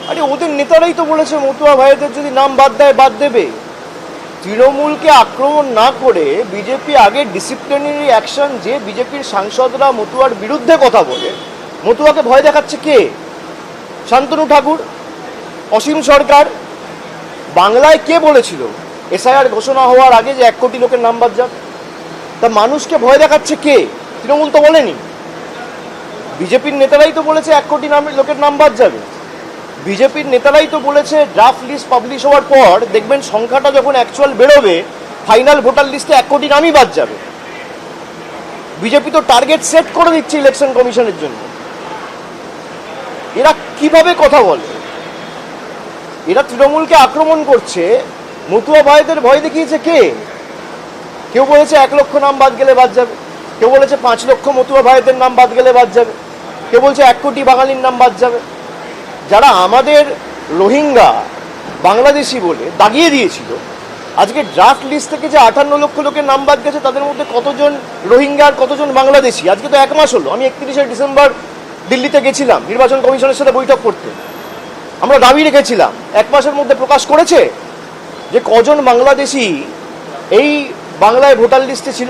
আরে ওদের নেতারাই তো বলেছে মতুয়া ভাইদের যদি নাম বাদ দেয় বাদ দেবে। তৃণমূলকে আক্রমণ না করে বিজেপি আগে ডিসিপ্লিনারি অ্যাকশন, যে বিজেপির সাংসদরা মতুয়ার বিরুদ্ধে কথা বলে মতুয়াকে ভয় দেখাচ্ছে কে? শান্তনু ঠাকুর, অসীম সরকার। বাংলায় কে বলেছিল এসআইআর ঘোষণা হওয়ার আগে যে 1 কোটি লোকের নাম বাদ যাবে? তা মানুষকে ভয় দেখাচ্ছে কে? তৃণমূল তো বলেনি। বিজেপির নেতারাই তো বলেছে 1 কোটি লোকের নাম বাদ যাবে। বিজেপির নেতারাই তো বলেছে ড্রাফট লিস্ট পাবলিশ হওয়ার পর দেখবেন সংখ্যাটা যখন অ্যাকচুয়াল বেরোবে ফাইনাল ভোটার লিস্টে 1 কোটি নামই বাদ যাবে। বিজেপি তো টার্গেট সেট করে দিচ্ছে ইলেকশন কমিশনের জন্য। এরা কিভাবে কথা বলে? এরা তৃণমূলকে আক্রমণ করছে, মতুয়া ভাইদের ভয় দেখিয়েছে কে? কেউ বলেছে 1 লক্ষ নাম বাদ গেলে বাদ যাবে, কেউ বলেছে 5 লক্ষ মতুয়া ভাইদের নাম বাদ গেলে বাদ যাবে, কেউ বলছে 1 কোটি বাঙালির নাম বাদ যাবে। যারা আমাদের রোহিঙ্গা বাংলাদেশি বলে দাগিয়ে দিয়েছিল, আজকে ড্রাফট লিস্ট থেকে যে 58 লক্ষ লোকের নাম বাদ গেছে তাদের মধ্যে কতজন রোহিঙ্গা আর কতজন বাংলাদেশি? আজকে তো 1 মাস হলো। আমি 31শে ডিসেম্বর দিল্লিতে গেছিলাম নির্বাচন কমিশনের সাথে বৈঠক করতে। আমরা দাবি রেখেছিলাম 1 মাসের মধ্যে প্রকাশ করেছে যে কজন বাংলাদেশি এই বাংলায় ভোটার লিস্টে ছিল।